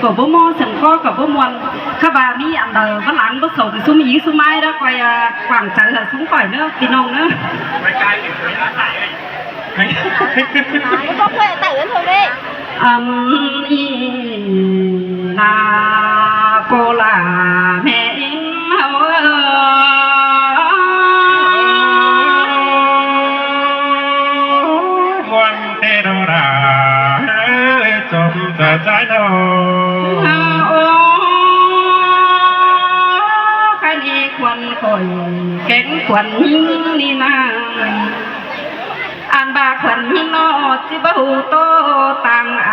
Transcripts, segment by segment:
ก็บ่มอสังข้อก็บ่มวนข้าบามีอันเดอบ่หลังบ่ส่งซุมหญิงซุมไม้แล้วก็กวางใจละซุมข่อยเด้อพี่น้องเด้อไม่ไกลถึงอาศัยcó thuê tại đến thôi điอีนาโกลาแม่เองเฮาวันเตโดราจมจะใจโนคันอีควันคอยแข็งควันนี่นาอันบาควันนี่นอจิบหูโตตังไอ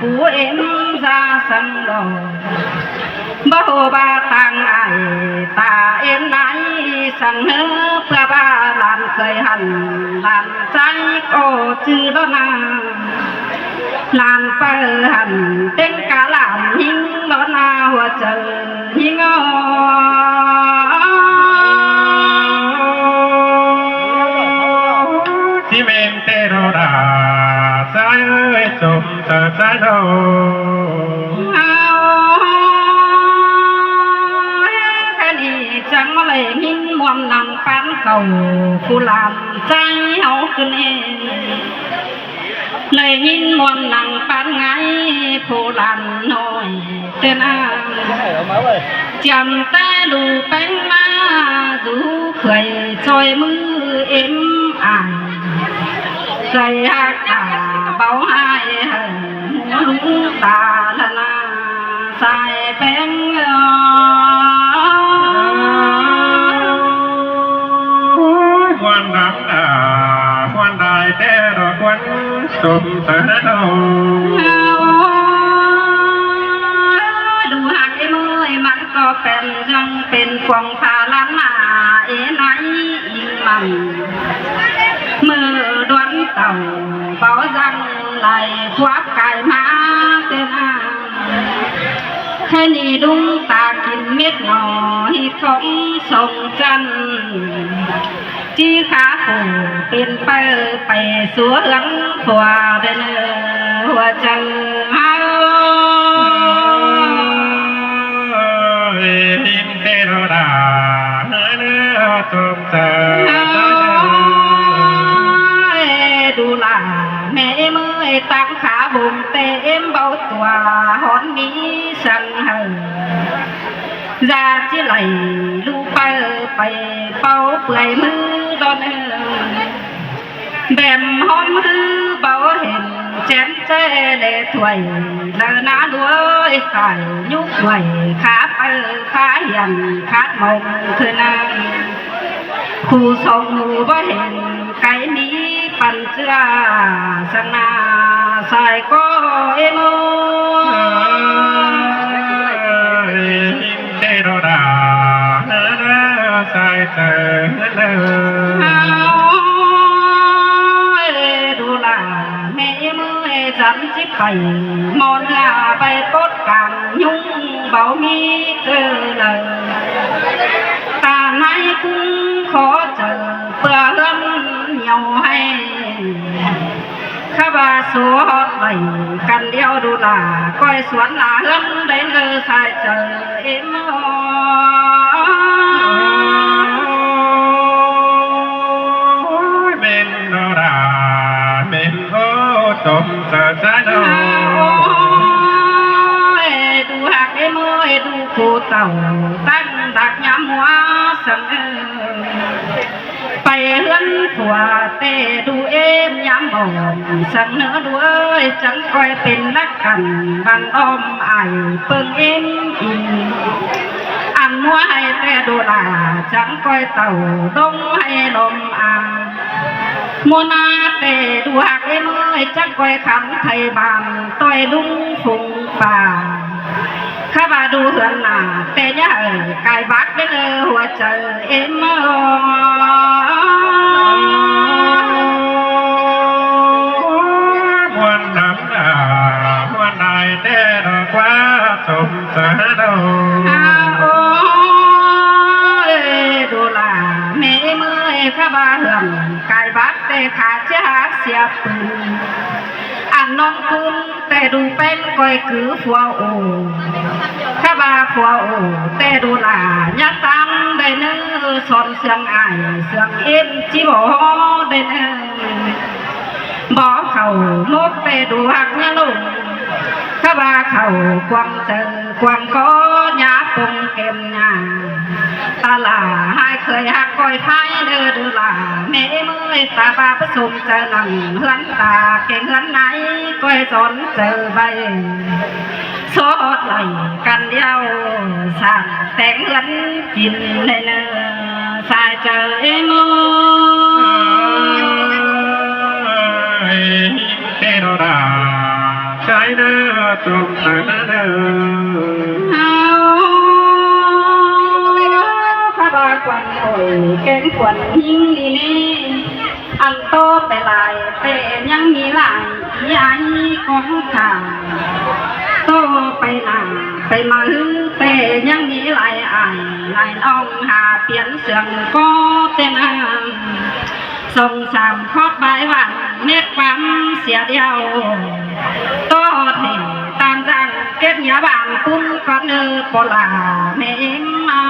กูเอ็มซาสังดอบหูบาตังไอตาเอ็นไหนสังเฮือเพื่อบาลานเคยหันลานใจโอจือแล้วนาลานเปิหันเต็งกะลานหิงล้อนาหัวเจอหิงที่เมนเตโรราใจจมจะใจโนแค่นี้จังเลยหินมวมนังปันเก่าผู้ลานใจเอาขึ้นเองเลยหินมวมนังปันไงผู้ลานน้อยเต้นอาจำแต่ดูเป็นมาดูเคยจอยมือเอ็มอ่านใจหักเบาหายลุงตาละนาใส่เป็นวันน้ำตาวันได้แต่รอวันสมเสนอดูหักไอ้มือมันก็เป็นยังเป็นฟองพาล้านหนาเอ๋ไหนอิงมันมือดวนเต่าเบาจังไหลควักไก่มาเต้นแค่นี้ลุงตากินเม็ดหน่อยของส่งจันจีขาผูเป็นไปสวนผัวเดินหัวจังเฮาหินเตโรราจมจะดูลาแม่เมื่อยตั้งขาบุมเต็มเบาตัวหอนนี้สั่งเฮายาจีไหลลูกไปเป่าเปื่อยมือตอนแบมหอมมือเบาเห็นแจ่มเจเลถวยเลนาด้วยไข่ยุกไหวขาขายันขาดมองคือนางคู่สองหมูบ่เห็นไก่นี้ปั่นเสื้อสนาใส่ก็เอโมเตโรราใส่เธอดูลาแม่เมื่อยจำจิบไปมอนลาไปปดกันยุ่งเบามีเกินเลยตาไหนกุ้งขอเจอเพื่อเริ่มเหนียวให้ข้าบาสวดไหลกันเดียวดูลาก้อยสวนลาเริ่มได้เลยใส่เจอเอ็มเมนโนราเมนโอจมจะใจโนดูหักไอ้มือดูกูเต่าตั้งดักย้ำหัวสังไปเฮือนผัวเตดูเอ็มย้ำบ่มสังเนื้อด้วยจังคอยเป็นนักกันบังอ้อมไอเปิงเอ็มอินอันมัวให้แต่ดูลาจังคอยเต่าดงให้ลมอามัวนาเตดูหักไอ้มือจังคอยคำไทยบานต้อยลุงฟุงป่าข้าบาดูเหือนหน้าแต่ย่าไก่บักได้เลยหัวใจเอ็มวันน้ำตาวันได้แต่ดอกว่าสมเสนอดูลาแม่เมื่อยข้าบาเหือนไก่บักแต่ขาดจะเสียปืนอัน น้องคืนแต่ดูเป็นก้อยคือฟัวโอข้าบาฟัวโอแต่ดูหลาญาตังได้เนื้อสอนเสียงอายเสียงเอ็มจีบอได้เนื้อบ่เขามกแต่ดูหักเนื้อลงข้าบาเขาควงเจอควงก็หยาปงเก็มหยาตาลาให้เคยหักก้อยไทยเด้อดูหลาแม่เมื่อยตาบาผสมเจอหนังเฮือนตาเก่งเฮือนไหนก้อยจนเจอใบสอดไหลกันเดียวสั่งแต่งเฮือนกินเลยเนอสายเจอเอ็มเตโนราใช้เนื้อตุ่มเนื้อเนื้อข้าบากวนโอยแกงขวนยิ่งดีนี่อันโตไปหลายแต่ยังมีหลายยายของข้าโตไปหน้าไปมาแต่ยังมีหลายอ่ายหลายน้องหาเปลี่ยนเสียงก็เต้นส่งสามทอดใบหวานเม็ดปั๊มเสียเดียวโตเทตามจังเก็บยาบางปุ้งก้อนเนื้อปลาเมมมา